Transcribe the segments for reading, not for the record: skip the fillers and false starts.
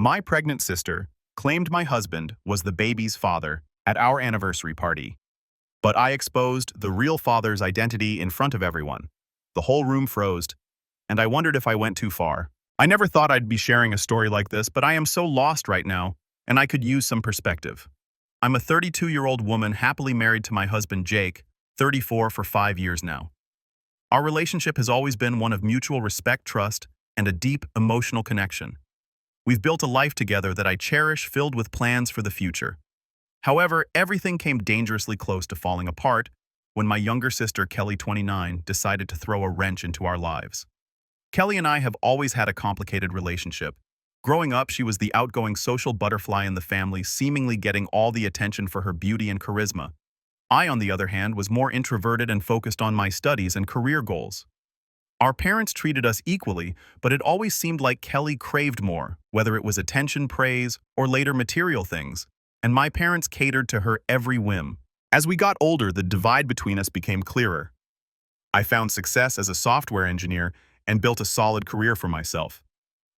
My pregnant sister claimed my husband was the baby's father at our anniversary party, but I exposed the real father's identity in front of everyone. The whole room froze, and I wondered if I went too far. I never thought I'd be sharing a story like this, but I am so lost right now, and I could use some perspective. I'm a 32-year-old woman happily married to my husband Jake, 34 for 5 years now. Our relationship has always been one of mutual respect, trust, and a deep emotional connection. We've built a life together that I cherish, filled with plans for the future. However, everything came dangerously close to falling apart when my younger sister, Kelly, 29, decided to throw a wrench into our lives. Kelly and I have always had a complicated relationship. Growing up, she was the outgoing social butterfly in the family, seemingly getting all the attention for her beauty and charisma. I, on the other hand, was more introverted and focused on my studies and career goals. Our parents treated us equally, but it always seemed like Kelly craved more, whether it was attention, praise, or later material things, and my parents catered to her every whim. As we got older, the divide between us became clearer. I found success as a software engineer and built a solid career for myself.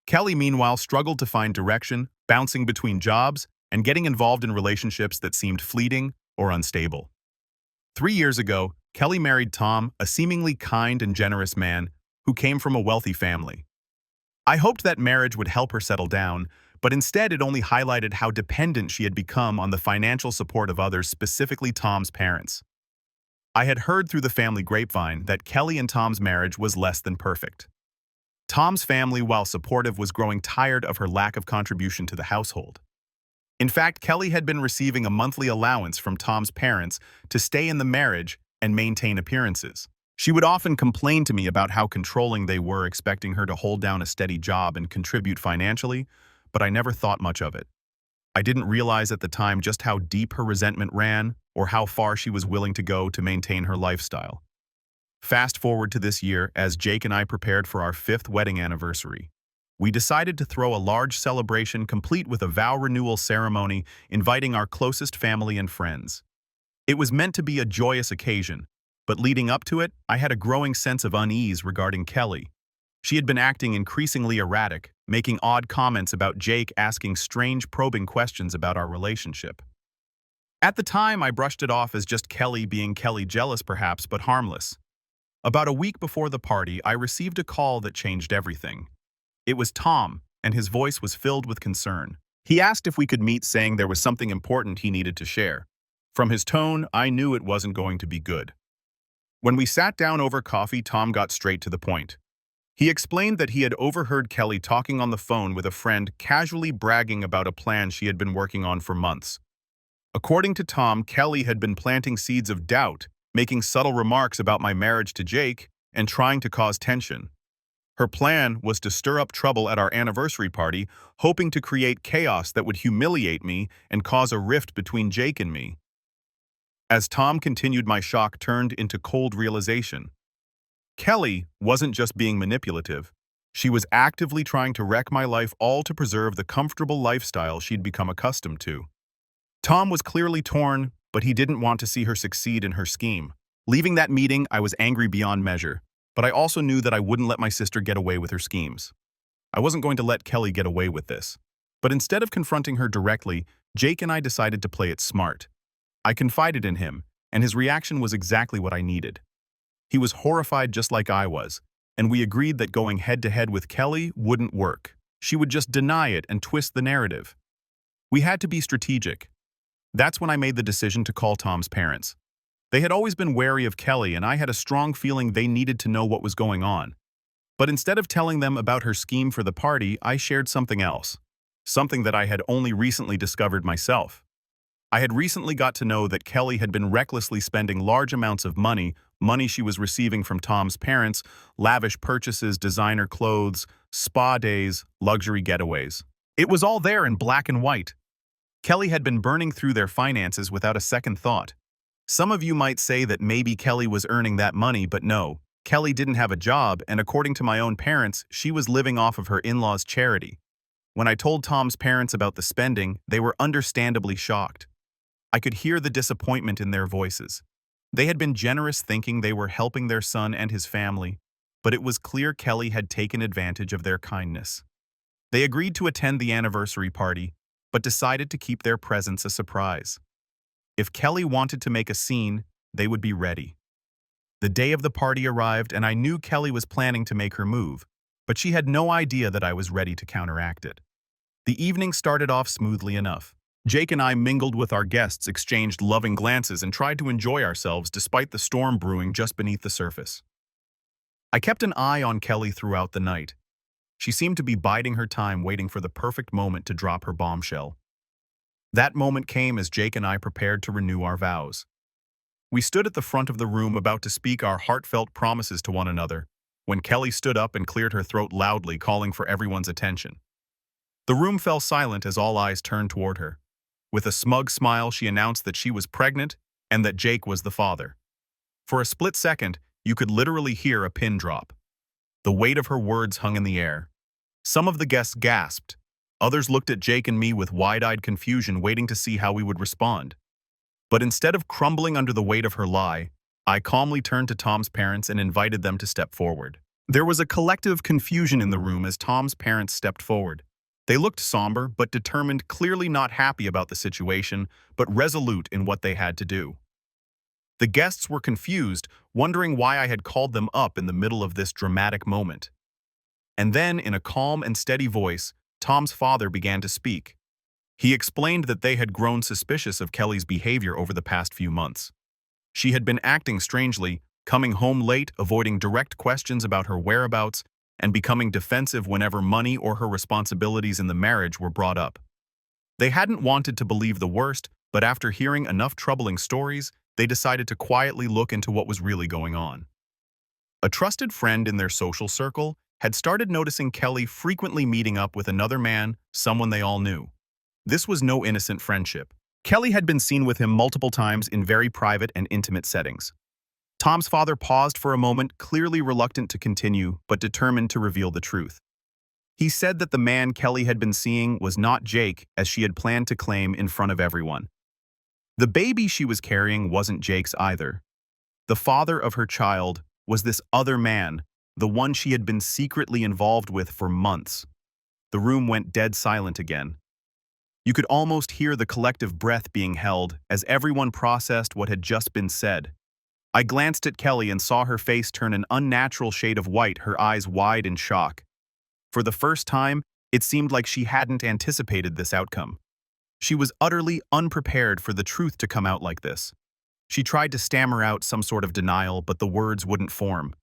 Kelly, meanwhile, struggled to find direction, bouncing between jobs and getting involved in relationships that seemed fleeting or unstable. 3 years ago, Kelly married Tom, a seemingly kind and generous man who came from a wealthy family. I hoped that marriage would help her settle down, but instead it only highlighted how dependent she had become on the financial support of others, specifically Tom's parents. I had heard through the family grapevine that Kelly and Tom's marriage was less than perfect. Tom's family, while supportive, was growing tired of her lack of contribution to the household. In fact, Kelly had been receiving a monthly allowance from Tom's parents to stay in the marriage and maintain appearances. She would often complain to me about how controlling they were, expecting her to hold down a steady job and contribute financially, but I never thought much of it. I didn't realize at the time just how deep her resentment ran or how far she was willing to go to maintain her lifestyle. Fast forward to this year, as Jake and I prepared for our 5th wedding anniversary. We decided to throw a large celebration complete with a vow renewal ceremony, inviting our closest family and friends. It was meant to be a joyous occasion, but leading up to it, I had a growing sense of unease regarding Kelly. She had been acting increasingly erratic, making odd comments about Jake, asking strange, probing questions about our relationship. At the time, I brushed it off as just Kelly being Kelly, jealous perhaps, but harmless. About a week before the party, I received a call that changed everything. It was Tom, and his voice was filled with concern. He asked if we could meet, saying there was something important he needed to share. From his tone, I knew it wasn't going to be good. When we sat down over coffee, Tom got straight to the point. He explained that he had overheard Kelly talking on the phone with a friend, casually bragging about a plan she had been working on for months. According to Tom, Kelly had been planting seeds of doubt, making subtle remarks about my marriage to Jake, and trying to cause tension. Her plan was to stir up trouble at our anniversary party, hoping to create chaos that would humiliate me and cause a rift between Jake and me. As Tom continued, my shock turned into cold realization. Kelly wasn't just being manipulative. She was actively trying to wreck my life, all to preserve the comfortable lifestyle she'd become accustomed to. Tom was clearly torn, but he didn't want to see her succeed in her scheme. Leaving that meeting, I was angry beyond measure, but I also knew that I wouldn't let my sister get away with her schemes. I wasn't going to let Kelly get away with this. But instead of confronting her directly, Jake and I decided to play it smart. I confided in him, and his reaction was exactly what I needed. He was horrified just like I was, and we agreed that going head-to-head with Kelly wouldn't work. She would just deny it and twist the narrative. We had to be strategic. That's when I made the decision to call Tom's parents. They had always been wary of Kelly, and I had a strong feeling they needed to know what was going on. But instead of telling them about her scheme for the party, I shared something else. Something that I had only recently discovered myself. I had recently got to know that Kelly had been recklessly spending large amounts of money she was receiving from Tom's parents, lavish purchases, designer clothes, spa days, luxury getaways. It was all there in black and white. Kelly had been burning through their finances without a second thought. Some of you might say that maybe Kelly was earning that money, but no. Kelly didn't have a job, and according to my own parents, she was living off of her in-laws' charity. When I told Tom's parents about the spending, they were understandably shocked. I could hear the disappointment in their voices. They had been generous, thinking they were helping their son and his family, but it was clear Kelly had taken advantage of their kindness. They agreed to attend the anniversary party, but decided to keep their presence a surprise. If Kelly wanted to make a scene, they would be ready. The day of the party arrived, and I knew Kelly was planning to make her move, but she had no idea that I was ready to counteract it. The evening started off smoothly enough. Jake and I mingled with our guests, exchanged loving glances, and tried to enjoy ourselves despite the storm brewing just beneath the surface. I kept an eye on Kelly throughout the night. She seemed to be biding her time, waiting for the perfect moment to drop her bombshell. That moment came as Jake and I prepared to renew our vows. We stood at the front of the room about to speak our heartfelt promises to one another, when Kelly stood up and cleared her throat loudly, calling for everyone's attention. The room fell silent as all eyes turned toward her. With a smug smile, she announced that she was pregnant and that Jake was the father. For a split second, you could literally hear a pin drop. The weight of her words hung in the air. Some of the guests gasped. Others looked at Jake and me with wide-eyed confusion, waiting to see how we would respond. But instead of crumbling under the weight of her lie, I calmly turned to Tom's parents and invited them to step forward. There was a collective confusion in the room as Tom's parents stepped forward. They looked somber but determined, clearly not happy about the situation, but resolute in what they had to do. The guests were confused, wondering why I had called them up in the middle of this dramatic moment. And then, in a calm and steady voice, Tom's father began to speak. He explained that they had grown suspicious of Kelly's behavior over the past few months. She had been acting strangely, coming home late, avoiding direct questions about her whereabouts, and becoming defensive whenever money or her responsibilities in the marriage were brought up. They hadn't wanted to believe the worst, but after hearing enough troubling stories, they decided to quietly look into what was really going on. A trusted friend in their social circle had started noticing Kelly frequently meeting up with another man, someone they all knew. This was no innocent friendship. Kelly had been seen with him multiple times in very private and intimate settings. Tom's father paused for a moment, clearly reluctant to continue, but determined to reveal the truth. He said that the man Kelly had been seeing was not Jake, as she had planned to claim in front of everyone. The baby she was carrying wasn't Jake's either. The father of her child was this other man, the one she had been secretly involved with for months. The room went dead silent again. You could almost hear the collective breath being held as everyone processed what had just been said. I glanced at Kelly and saw her face turn an unnatural shade of white, her eyes wide in shock. For the first time, it seemed like she hadn't anticipated this outcome. She was utterly unprepared for the truth to come out like this. She tried to stammer out some sort of denial, but the words wouldn't form.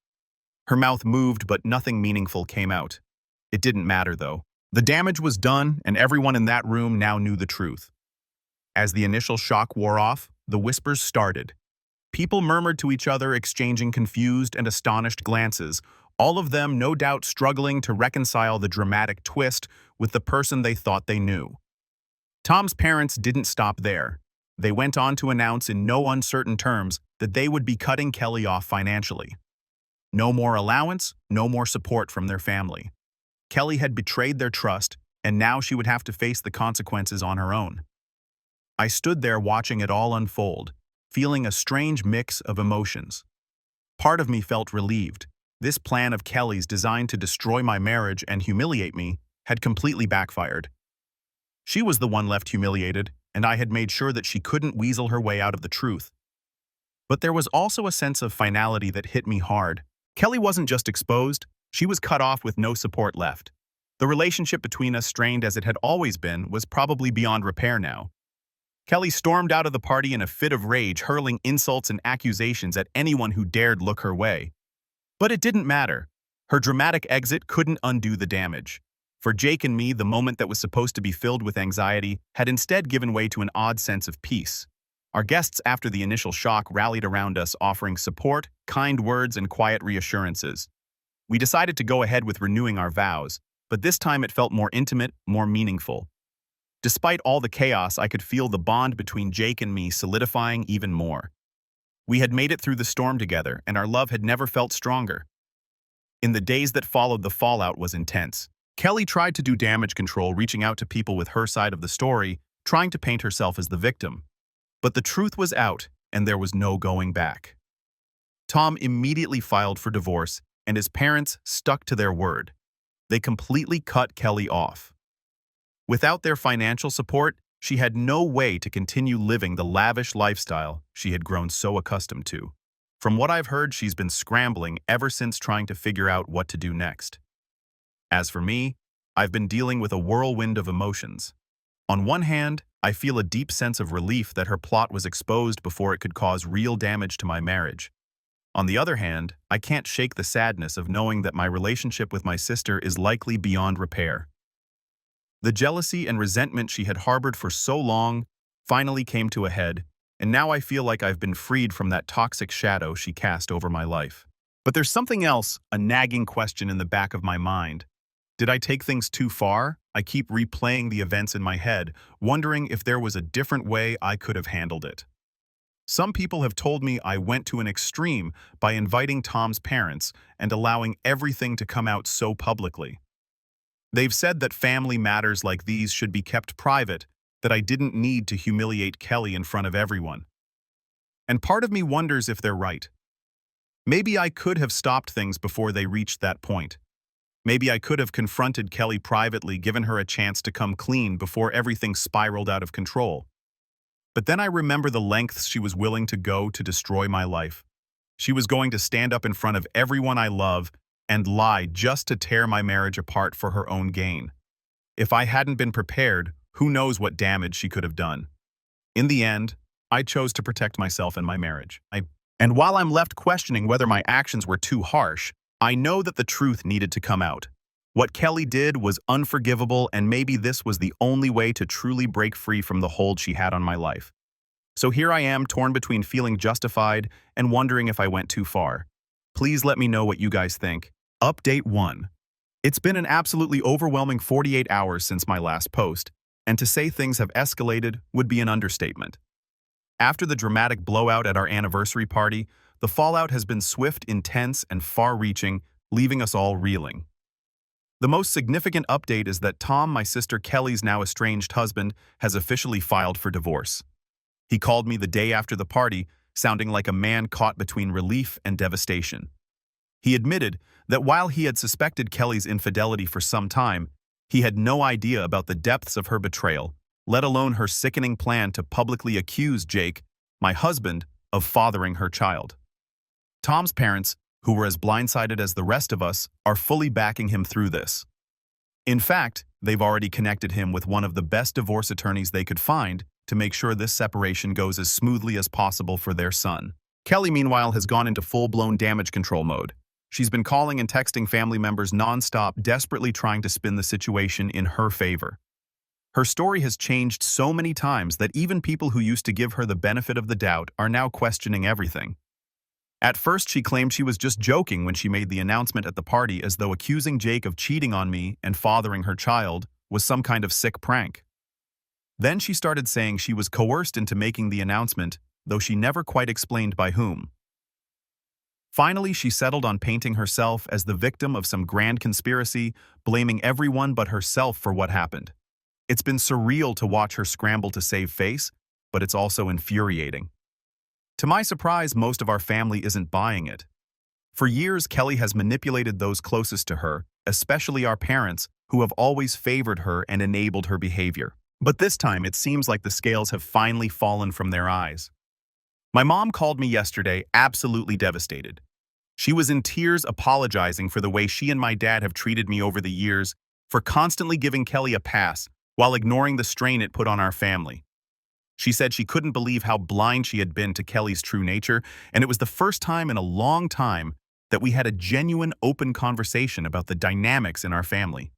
Her mouth moved, but nothing meaningful came out. It didn't matter, though. The damage was done, and everyone in that room now knew the truth. As the initial shock wore off, the whispers started. People murmured to each other, exchanging confused and astonished glances, all of them no doubt struggling to reconcile the dramatic twist with the person they thought they knew. Tom's parents didn't stop there. They went on to announce in no uncertain terms that they would be cutting Kelly off financially. No more allowance, no more support from their family. Kelly had betrayed their trust, and now she would have to face the consequences on her own. I stood there watching it all unfold, feeling a strange mix of emotions. Part of me felt relieved. This plan of Kelly's, designed to destroy my marriage and humiliate me, had completely backfired. She was the one left humiliated, and I had made sure that she couldn't weasel her way out of the truth. But there was also a sense of finality that hit me hard. Kelly wasn't just exposed, she was cut off with no support left. The relationship between us, strained as it had always been, was probably beyond repair now. Kelly stormed out of the party in a fit of rage, hurling insults and accusations at anyone who dared look her way. But it didn't matter. Her dramatic exit couldn't undo the damage. For Jake and me, the moment that was supposed to be filled with anxiety had instead given way to an odd sense of peace. Our guests, after the initial shock, rallied around us, offering support, kind words, and quiet reassurances. We decided to go ahead with renewing our vows, but this time it felt more intimate, more meaningful. Despite all the chaos, I could feel the bond between Jake and me solidifying even more. We had made it through the storm together, and our love had never felt stronger. In the days that followed, the fallout was intense. Kelly tried to do damage control, reaching out to people with her side of the story, trying to paint herself as the victim. But the truth was out, and there was no going back. Tom immediately filed for divorce, and his parents stuck to their word. They completely cut Kelly off. Without their financial support, she had no way to continue living the lavish lifestyle she had grown so accustomed to. From what I've heard, she's been scrambling ever since trying to figure out what to do next. As for me, I've been dealing with a whirlwind of emotions. On one hand, I feel a deep sense of relief that her plot was exposed before it could cause real damage to my marriage. On the other hand, I can't shake the sadness of knowing that my relationship with my sister is likely beyond repair. The jealousy and resentment she had harbored for so long finally came to a head, and now I feel like I've been freed from that toxic shadow she cast over my life. But there's something else, a nagging question in the back of my mind. Did I take things too far? I keep replaying the events in my head, wondering if there was a different way I could have handled it. Some people have told me I went to an extreme by inviting Tom's parents and allowing everything to come out so publicly. They've said that family matters like these should be kept private, that I didn't need to humiliate Kelly in front of everyone. And part of me wonders if they're right. Maybe I could have stopped things before they reached that point. Maybe I could have confronted Kelly privately, given her a chance to come clean before everything spiraled out of control. But then I remember the lengths she was willing to go to destroy my life. She was going to stand up in front of everyone I love and lie just to tear my marriage apart for her own gain. If I hadn't been prepared, who knows what damage she could have done. In the end, I chose to protect myself and my marriage. And while I'm left questioning whether my actions were too harsh, I know that the truth needed to come out. What Kelly did was unforgivable, and maybe this was the only way to truly break free from the hold she had on my life. So here I am, torn between feeling justified and wondering if I went too far. Please let me know what you guys think. Update 1. It's been an absolutely overwhelming 48 hours since my last post, and to say things have escalated would be an understatement. After the dramatic blowout at our anniversary party, the fallout has been swift, intense, and far-reaching, leaving us all reeling. The most significant update is that Tom, my sister Kelly's now estranged husband, has officially filed for divorce. He called me the day after the party, sounding like a man caught between relief and devastation. He admitted that while he had suspected Kelly's infidelity for some time, he had no idea about the depths of her betrayal, let alone her sickening plan to publicly accuse Jake, my husband, of fathering her child. Tom's parents, who were as blindsided as the rest of us, are fully backing him through this. In fact, they've already connected him with one of the best divorce attorneys they could find to make sure this separation goes as smoothly as possible for their son. Kelly, meanwhile, has gone into full-blown damage control mode. She's been calling and texting family members nonstop, desperately trying to spin the situation in her favor. Her story has changed so many times that even people who used to give her the benefit of the doubt are now questioning everything. At first, she claimed she was just joking when she made the announcement at the party, as though accusing Jake of cheating on me and fathering her child was some kind of sick prank. Then she started saying she was coerced into making the announcement, though she never quite explained by whom. Finally, she settled on painting herself as the victim of some grand conspiracy, blaming everyone but herself for what happened. It's been surreal to watch her scramble to save face, but it's also infuriating. To my surprise, most of our family isn't buying it. For years, Kelly has manipulated those closest to her, especially our parents, who have always favored her and enabled her behavior. But this time, it seems like the scales have finally fallen from their eyes. My mom called me yesterday, absolutely devastated. She was in tears, apologizing for the way she and my dad have treated me over the years, for constantly giving Kelly a pass while ignoring the strain it put on our family. She said she couldn't believe how blind she had been to Kelly's true nature, and it was the first time in a long time that we had a genuine, open conversation about the dynamics in our family.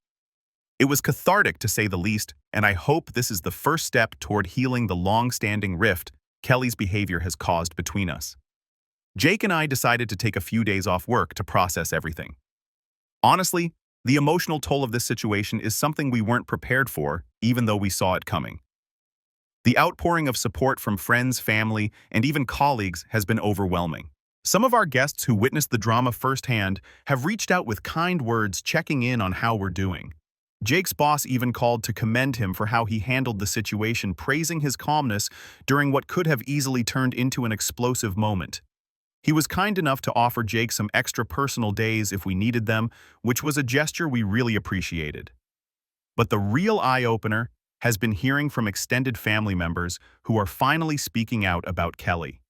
It was cathartic, to say the least, and I hope this is the first step toward healing the long-standing rift Kelly's behavior has caused between us. Jake and I decided to take a few days off work to process everything. Honestly, the emotional toll of this situation is something we weren't prepared for, even though we saw it coming. The outpouring of support from friends, family, and even colleagues has been overwhelming. Some of our guests who witnessed the drama firsthand have reached out with kind words, checking in on how we're doing. Jake's boss even called to commend him for how he handled the situation, praising his calmness during what could have easily turned into an explosive moment. He was kind enough to offer Jake some extra personal days if we needed them, which was a gesture we really appreciated. But the real eye-opener has been hearing from extended family members who are finally speaking out about Kelly.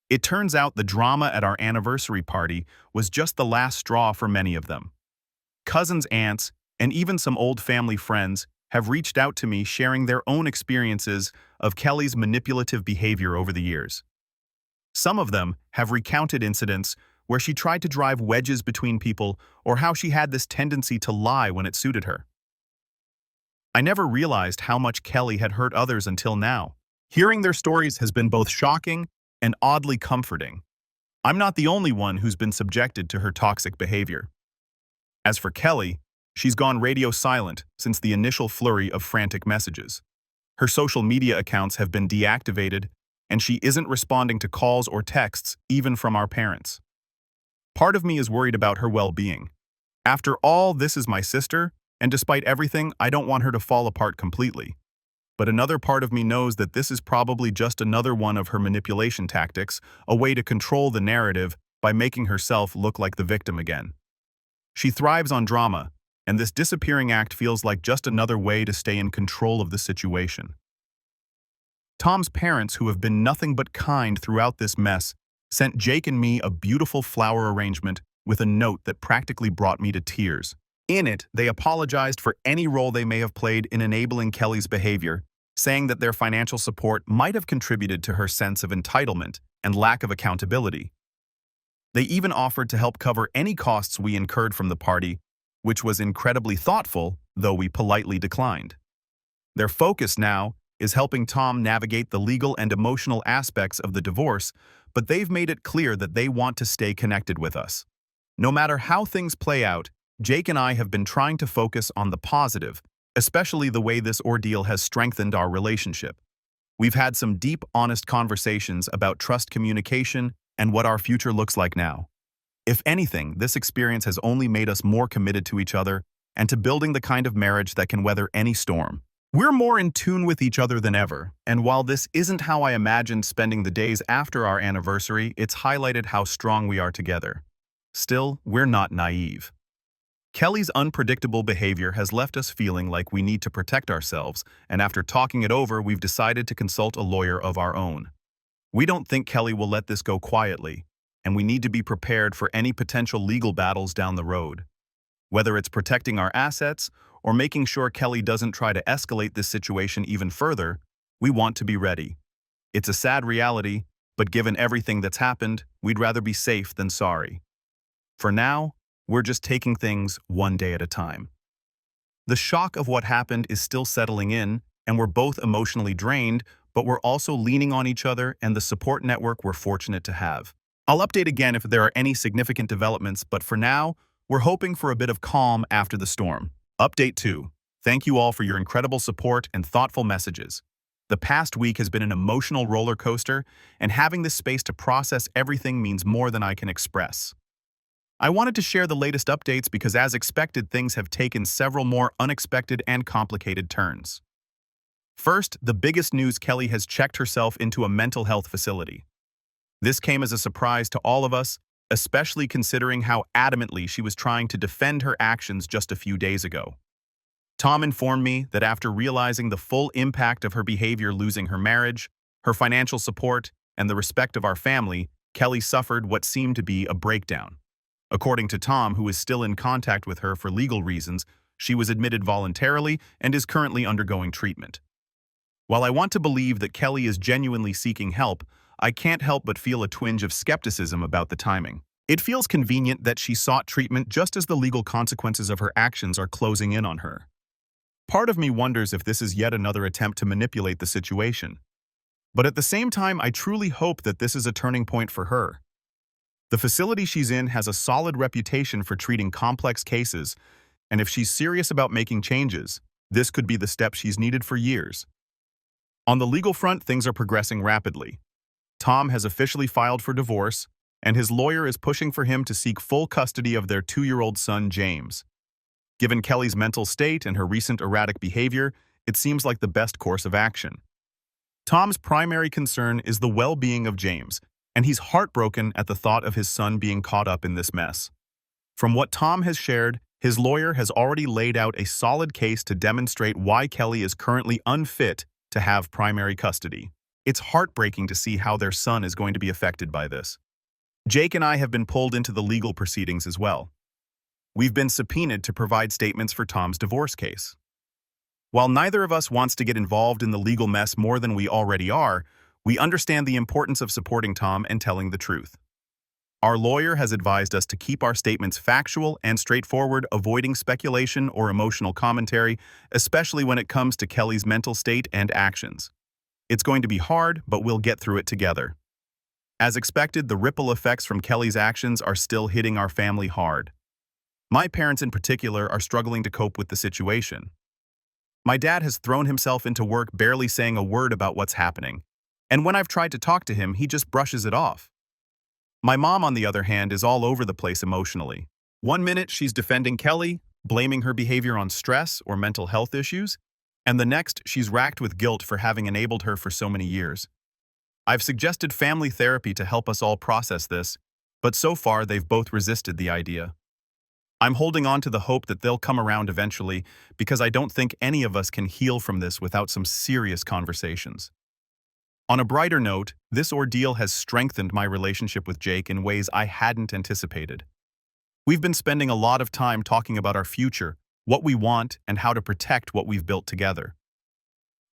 It turns out the drama at our anniversary party was just the last straw for many of them. Cousins, aunts, and even some old family friends have reached out to me sharing their own experiences of Kelly's manipulative behavior over the years. Some of them have recounted incidents where she tried to drive wedges between people or how she had this tendency to lie when it suited her. I never realized how much Kelly had hurt others until now. Hearing their stories has been both shocking and oddly comforting. I'm not the only one who's been subjected to her toxic behavior. As for Kelly, she's gone radio silent since the initial flurry of frantic messages. Her social media accounts have been deactivated, and she isn't responding to calls or texts, even from our parents. Part of me is worried about her well-being. After all, this is my sister, and despite everything, I don't want her to fall apart completely. But another part of me knows that this is probably just another one of her manipulation tactics, a way to control the narrative by making herself look like the victim again. She thrives on drama, and this disappearing act feels like just another way to stay in control of the situation. Tom's parents, who have been nothing but kind throughout this mess, sent Jake and me a beautiful flower arrangement with a note that practically brought me to tears. In it, they apologized for any role they may have played in enabling Kelly's behavior, saying that their financial support might have contributed to her sense of entitlement and lack of accountability. They even offered to help cover any costs we incurred from the party, which was incredibly thoughtful, though we politely declined. Their focus now is helping Tom navigate the legal and emotional aspects of the divorce, but they've made it clear that they want to stay connected with us. No matter how things play out, Jake and I have been trying to focus on the positive, especially the way this ordeal has strengthened our relationship. We've had some deep, honest conversations about trust communication and what our future looks like now. If anything, this experience has only made us more committed to each other and to building the kind of marriage that can weather any storm. We're more in tune with each other than ever, and while this isn't how I imagined spending the days after our anniversary, it's highlighted how strong we are together. Still, we're not naive. Kelly's unpredictable behavior has left us feeling like we need to protect ourselves, and after talking it over, we've decided to consult a lawyer of our own. We don't think Kelly will let this go quietly, and we need to be prepared for any potential legal battles down the road. Whether it's protecting our assets or making sure Kelly doesn't try to escalate this situation even further, we want to be ready. It's a sad reality, but given everything that's happened, we'd rather be safe than sorry. For now, we're just taking things one day at a time. The shock of what happened is still settling in, and we're both emotionally drained, but we're also leaning on each other and the support network we're fortunate to have. I'll update again if there are any significant developments, but for now, we're hoping for a bit of calm after the storm. Update 2. Thank you all for your incredible support and thoughtful messages. The past week has been an emotional roller coaster, and having this space to process everything means more than I can express. I wanted to share the latest updates because, as expected, things have taken several more unexpected and complicated turns. First, the biggest news: Kelly has checked herself into a mental health facility. This came as a surprise to all of us, especially considering how adamantly she was trying to defend her actions just a few days ago. Tom informed me that after realizing the full impact of her behavior, losing her marriage, her financial support, and the respect of our family, Kelly suffered what seemed to be a breakdown. According to Tom, who is still in contact with her for legal reasons, she was admitted voluntarily and is currently undergoing treatment. While I want to believe that Kelly is genuinely seeking help, I can't help but feel a twinge of skepticism about the timing. It feels convenient that she sought treatment just as the legal consequences of her actions are closing in on her. Part of me wonders if this is yet another attempt to manipulate the situation. But at the same time, I truly hope that this is a turning point for her. The facility she's in has a solid reputation for treating complex cases, and if she's serious about making changes, this could be the step she's needed for years. On the legal front, things are progressing rapidly. Tom has officially filed for divorce, and his lawyer is pushing for him to seek full custody of their 2-year-old son, James. Given Kelly's mental state and her recent erratic behavior, it seems like the best course of action. Tom's primary concern is the well-being of James, and he's heartbroken at the thought of his son being caught up in this mess. From what Tom has shared, his lawyer has already laid out a solid case to demonstrate why Kelly is currently unfit to have primary custody. It's heartbreaking to see how their son is going to be affected by this. Jake and I have been pulled into the legal proceedings as well. We've been subpoenaed to provide statements for Tom's divorce case. While neither of us wants to get involved in the legal mess more than we already are, we understand the importance of supporting Tom and telling the truth. Our lawyer has advised us to keep our statements factual and straightforward, avoiding speculation or emotional commentary, especially when it comes to Kelly's mental state and actions. It's going to be hard, but we'll get through it together. As expected, the ripple effects from Kelly's actions are still hitting our family hard. My parents in particular are struggling to cope with the situation. My dad has thrown himself into work barely saying a word about what's happening, and when I've tried to talk to him, he just brushes it off. My mom, on the other hand, is all over the place emotionally. One minute she's defending Kelly, blaming her behavior on stress or mental health issues, and the next she's racked with guilt for having enabled her for so many years. I've suggested family therapy to help us all process this, but so far they've both resisted the idea. I'm holding on to the hope that they'll come around eventually because I don't think any of us can heal from this without some serious conversations. On a brighter note, this ordeal has strengthened my relationship with Jake in ways I hadn't anticipated. We've been spending a lot of time talking about our future, what we want, and how to protect what we've built together.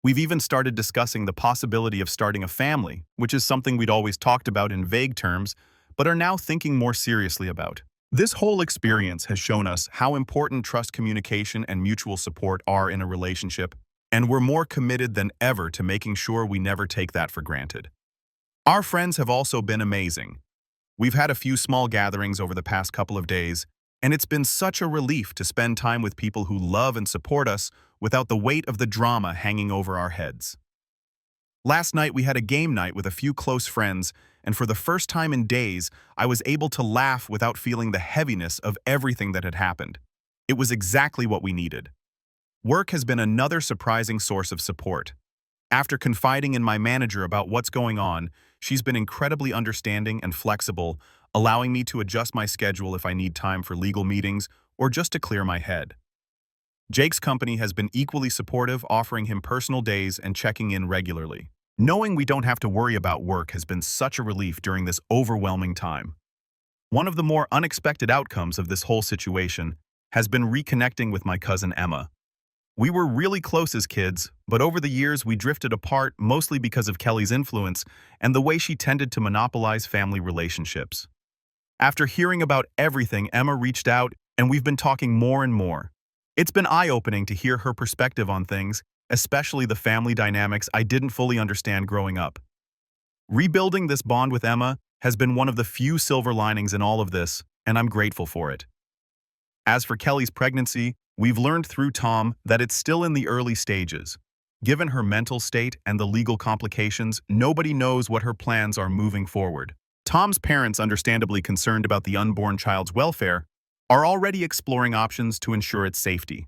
We've even started discussing the possibility of starting a family, which is something we'd always talked about in vague terms, but are now thinking more seriously about. This whole experience has shown us how important trust, communication, and mutual support are in a relationship, and we're more committed than ever to making sure we never take that for granted. Our friends have also been amazing. We've had a few small gatherings over the past couple of days, and it's been such a relief to spend time with people who love and support us without the weight of the drama hanging over our heads. Last night we had a game night with a few close friends, and for the first time in days, I was able to laugh without feeling the heaviness of everything that had happened. It was exactly what we needed. Work has been another surprising source of support. After confiding in my manager about what's going on, she's been incredibly understanding and flexible, allowing me to adjust my schedule if I need time for legal meetings or just to clear my head. Jake's company has been equally supportive, offering him personal days and checking in regularly. Knowing we don't have to worry about work has been such a relief during this overwhelming time. One of the more unexpected outcomes of this whole situation has been reconnecting with my cousin Emma. We were really close as kids, but over the years we drifted apart mostly because of Kelly's influence and the way she tended to monopolize family relationships. After hearing about everything, Emma reached out, and we've been talking more and more. It's been eye-opening to hear her perspective on things, especially the family dynamics I didn't fully understand growing up. Rebuilding this bond with Emma has been one of the few silver linings in all of this, and I'm grateful for it. As for Kelly's pregnancy, we've learned through Tom that it's still in the early stages. Given her mental state and the legal complications, nobody knows what her plans are moving forward. Tom's parents, understandably concerned about the unborn child's welfare, are already exploring options to ensure its safety.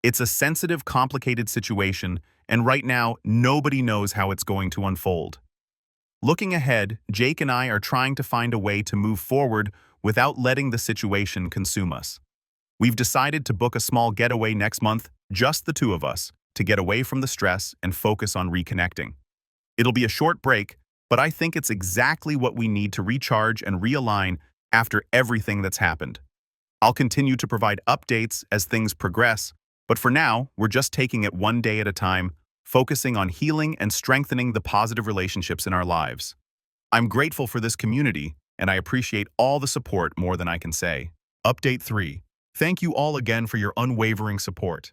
It's a sensitive, complicated situation, and right now, nobody knows how it's going to unfold. Looking ahead, Jake and I are trying to find a way to move forward without letting the situation consume us. We've decided to book a small getaway next month, just the two of us, to get away from the stress and focus on reconnecting. It'll be a short break, but I think it's exactly what we need to recharge and realign after everything that's happened. I'll continue to provide updates as things progress, but for now, we're just taking it one day at a time, focusing on healing and strengthening the positive relationships in our lives. I'm grateful for this community, and I appreciate all the support more than I can say. Update 3. Thank you all again for your unwavering support.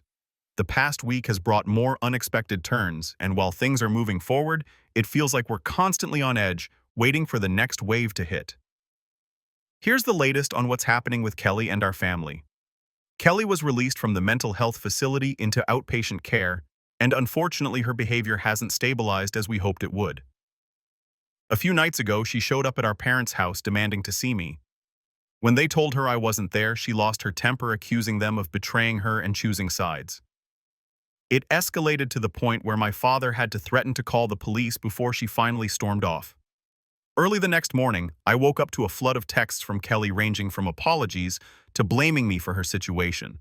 The past week has brought more unexpected turns, and while things are moving forward, it feels like we're constantly on edge, waiting for the next wave to hit. Here's the latest on what's happening with Kelly and our family. Kelly was released from the mental health facility into outpatient care, and unfortunately her behavior hasn't stabilized as we hoped it would. A few nights ago, she showed up at our parents' house demanding to see me. When they told her I wasn't there, she lost her temper, accusing them of betraying her and choosing sides. It escalated to the point where my father had to threaten to call the police before she finally stormed off. Early the next morning, I woke up to a flood of texts from Kelly ranging from apologies to blaming me for her situation.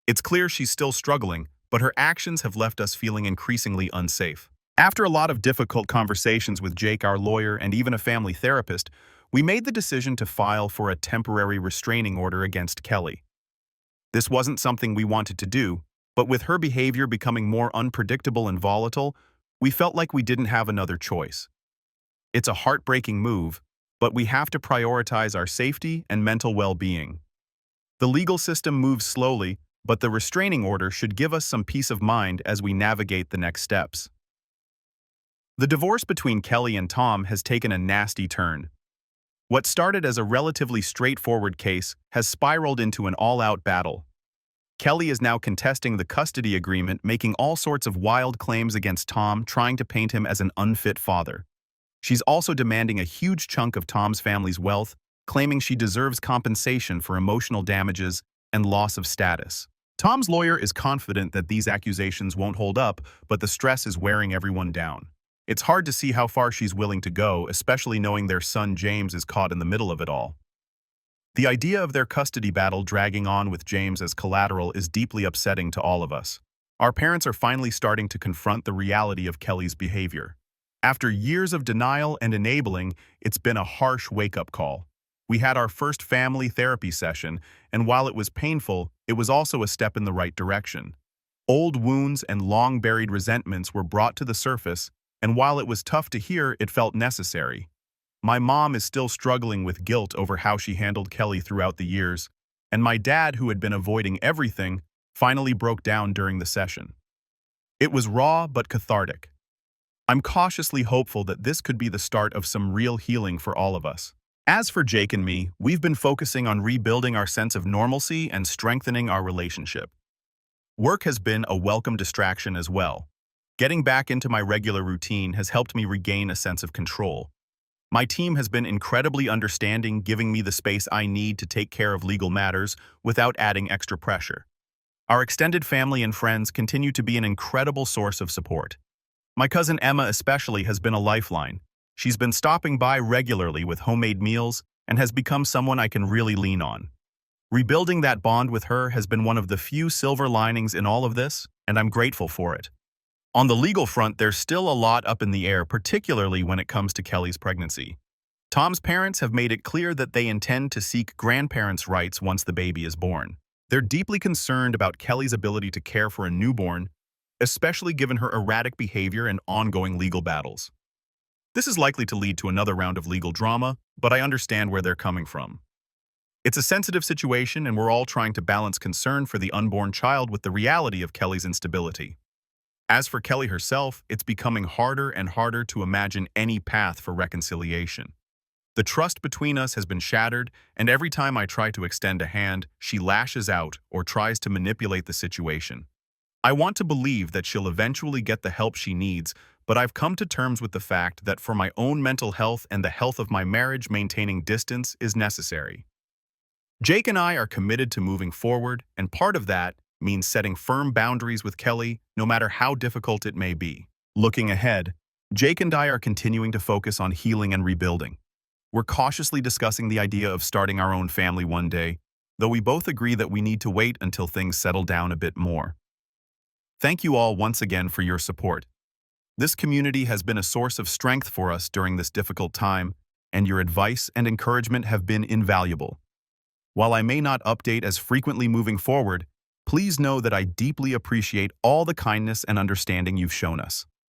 It's clear she's still struggling, but her actions have left us feeling increasingly unsafe. After a lot of difficult conversations with Jake, our lawyer, and even a family therapist, we made the decision to file for a temporary restraining order against Kelly. This wasn't something we wanted to do, but with her behavior becoming more unpredictable and volatile, we felt like we didn't have another choice. It's a heartbreaking move, but we have to prioritize our safety and mental well-being. The legal system moves slowly, but the restraining order should give us some peace of mind as we navigate the next steps. The divorce between Kelly and Tom has taken a nasty turn. What started as a relatively straightforward case has spiraled into an all-out battle. Kelly is now contesting the custody agreement, making all sorts of wild claims against Tom, trying to paint him as an unfit father. She's also demanding a huge chunk of Tom's family's wealth, claiming she deserves compensation for emotional damages and loss of status. Tom's lawyer is confident that these accusations won't hold up, but the stress is wearing everyone down. It's hard to see how far she's willing to go, especially knowing their son James is caught in the middle of it all. The idea of their custody battle dragging on with James as collateral is deeply upsetting to all of us. Our parents are finally starting to confront the reality of Kelly's behavior. After years of denial and enabling, it's been a harsh wake-up call. We had our first family therapy session, and while it was painful, it was also a step in the right direction. Old wounds and long-buried resentments were brought to the surface, and while it was tough to hear, it felt necessary. My mom is still struggling with guilt over how she handled Kelly throughout the years, and my dad, who had been avoiding everything, finally broke down during the session. It was raw but cathartic. I'm cautiously hopeful that this could be the start of some real healing for all of us. As for Jake and me, we've been focusing on rebuilding our sense of normalcy and strengthening our relationship. Work has been a welcome distraction as well. Getting back into my regular routine has helped me regain a sense of control. My team has been incredibly understanding, giving me the space I need to take care of legal matters without adding extra pressure. Our extended family and friends continue to be an incredible source of support. My cousin Emma especially has been a lifeline. She's been stopping by regularly with homemade meals and has become someone I can really lean on. Rebuilding that bond with her has been one of the few silver linings in all of this, and I'm grateful for it. On the legal front, there's still a lot up in the air, particularly when it comes to Kelly's pregnancy. Tom's parents have made it clear that they intend to seek grandparents' rights once the baby is born. They're deeply concerned about Kelly's ability to care for a newborn, especially given her erratic behavior and ongoing legal battles. This is likely to lead to another round of legal drama, but I understand where they're coming from. It's a sensitive situation, and we're all trying to balance concern for the unborn child with the reality of Kelly's instability. As for Kelly herself, it's becoming harder and harder to imagine any path for reconciliation. The trust between us has been shattered, and every time I try to extend a hand, she lashes out or tries to manipulate the situation. I want to believe that she'll eventually get the help she needs, but I've come to terms with the fact that for my own mental health and the health of my marriage, maintaining distance is necessary. Jake and I are committed to moving forward, and part of that means setting firm boundaries with Kelly, no matter how difficult it may be. Looking ahead, Jake and I are continuing to focus on healing and rebuilding. We're cautiously discussing the idea of starting our own family one day, though we both agree that we need to wait until things settle down a bit more. Thank you all once again for your support. This community has been a source of strength for us during this difficult time, and your advice and encouragement have been invaluable. While I may not update as frequently moving forward, please know that I deeply appreciate all the kindness and understanding you've shown us.